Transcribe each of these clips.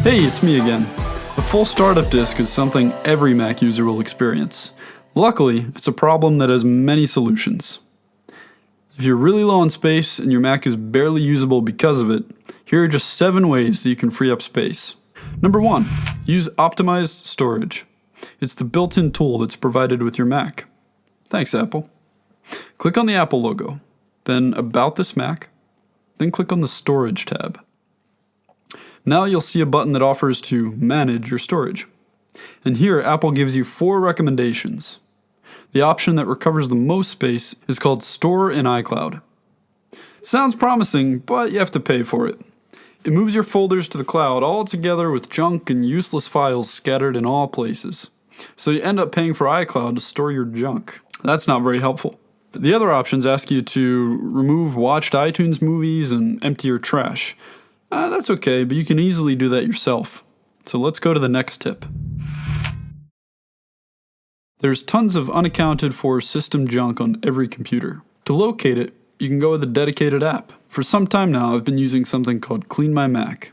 Hey, it's me again. A full startup disk is something every Mac user will experience. Luckily, it's a problem that has many solutions. If you're really low on space and your Mac is barely usable because of it, here are just 7 ways that you can free up space. Number 1, use optimized storage. It's the built-in tool that's provided with your Mac. Thanks, Apple. Click on the Apple logo, then About this Mac, then click on the Storage tab. Now you'll see a button that offers to manage your storage. And here, Apple gives you 4 recommendations. The option that recovers the most space is called Store in iCloud. Sounds promising, but you have to pay for it. It moves your folders to the cloud all together with junk and useless files scattered in all places. So you end up paying for iCloud to store your junk. That's not very helpful. The other options ask you to remove watched iTunes movies and empty your trash. That's okay, but you can easily do that yourself. So let's go to the next tip. There's tons of unaccounted for system junk on every computer. To locate it, you can go with a dedicated app. For some time now, I've been using something called CleanMyMac.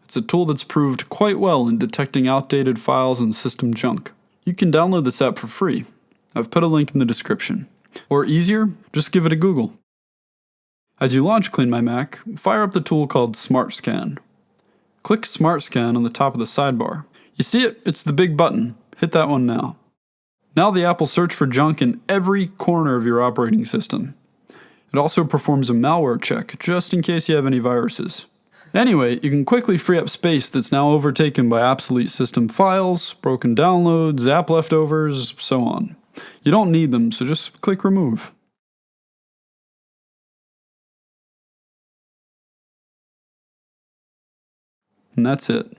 It's a tool that's proved quite well in detecting outdated files and system junk. You can download this app for free. I've put a link in the description. Or easier, just give it a Google. As you launch CleanMyMac, fire up the tool called Smart Scan. Click Smart Scan on the top of the sidebar. You see it? It's the big button. Hit that one now. Now the app will search for junk in every corner of your operating system. It also performs a malware check, just in case you have any viruses. Anyway, you can quickly free up space that's now overtaken by obsolete system files, broken downloads, app leftovers, so on. You don't need them, so just click Remove. And that's it.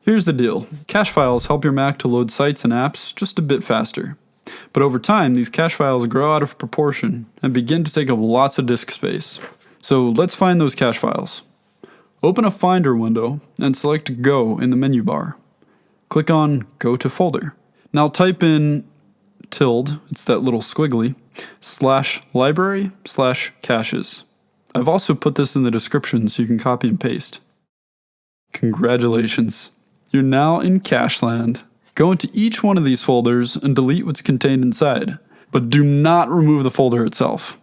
Here's the deal. Cache files help your Mac to load sites and apps just a bit faster. But over time, these cache files grow out of proportion and begin to take up lots of disk space. So let's find those cache files. Open a Finder window and select Go in the menu bar. Click on Go to Folder. Now type in ~, it's that little squiggly, /library/caches. I've also put this in the description so you can copy and paste. Congratulations. You're now in cache land. Go into each one of these folders and delete what's contained inside, but do not remove the folder itself.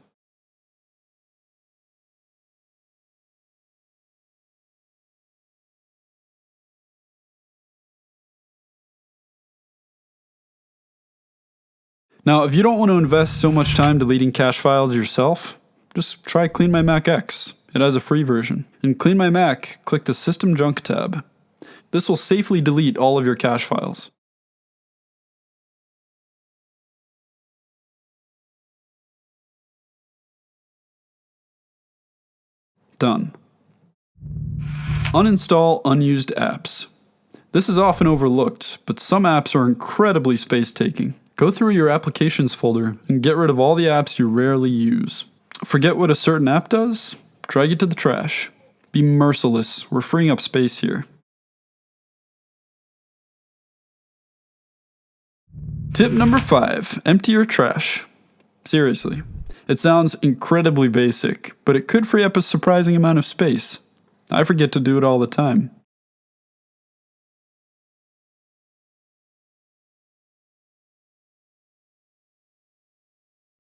Now, if you don't want to invest so much time deleting cache files yourself, just try CleanMyMac X. It has a free version. In CleanMyMac, click the System Junk tab. This will safely delete all of your cache files. Done. Uninstall unused apps. This is often overlooked, but some apps are incredibly space-taking. Go through your applications folder and get rid of all the apps you rarely use. Forget what a certain app does? Drag it to the trash. Be merciless, we're freeing up space here. Tip number 5, empty your trash. Seriously, it sounds incredibly basic, but it could free up a surprising amount of space. I forget to do it all the time.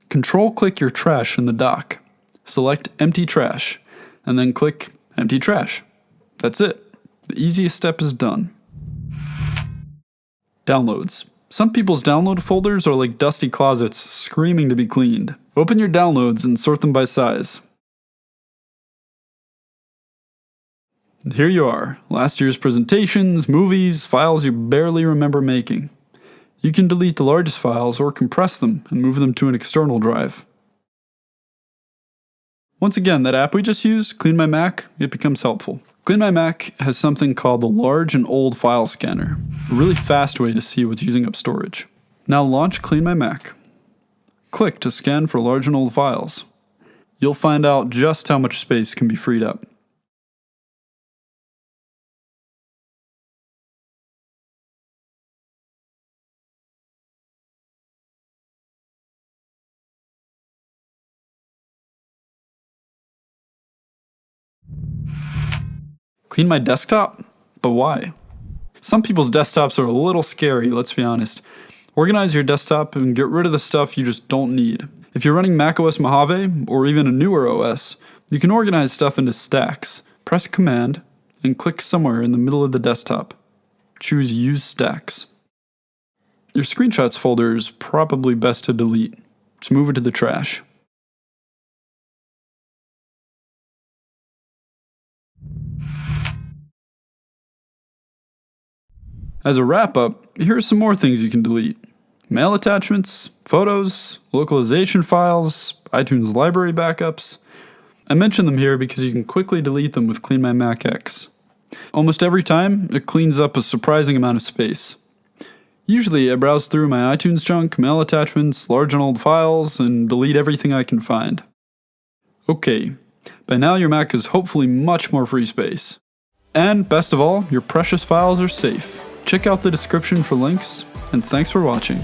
Control-click your trash in the dock. Select Empty Trash, and then click Empty Trash. That's it. The easiest step is done. Downloads. Some people's download folders are like dusty closets screaming to be cleaned. Open your downloads and sort them by size. And here you are, last year's presentations, movies, files you barely remember making. You can delete the largest files or compress them and move them to an external drive. Once again, that app we just used, CleanMyMac, it becomes helpful. CleanMyMac has something called the Large and Old File Scanner, a really fast way to see what's using up storage. Now launch CleanMyMac. Click to scan for large and old files. You'll find out just how much space can be freed up. Clean my desktop? But why? Some people's desktops are a little scary, let's be honest. Organize your desktop and get rid of the stuff you just don't need. If you're running macOS Mojave, or even a newer OS, you can organize stuff into stacks. Press Command, and click somewhere in the middle of the desktop. Choose Use Stacks. Your screenshots folder is probably best to delete. Just move it to the trash. As a wrap-up, here are some more things you can delete. Mail attachments, photos, localization files, iTunes library backups. I mention them here because you can quickly delete them with CleanMyMac X. Almost every time, it cleans up a surprising amount of space. Usually, I browse through my iTunes junk, mail attachments, large and old files, and delete everything I can find. Okay, by now your Mac is hopefully much more free space. And best of all, your precious files are safe. Check out the description for links, and thanks for watching.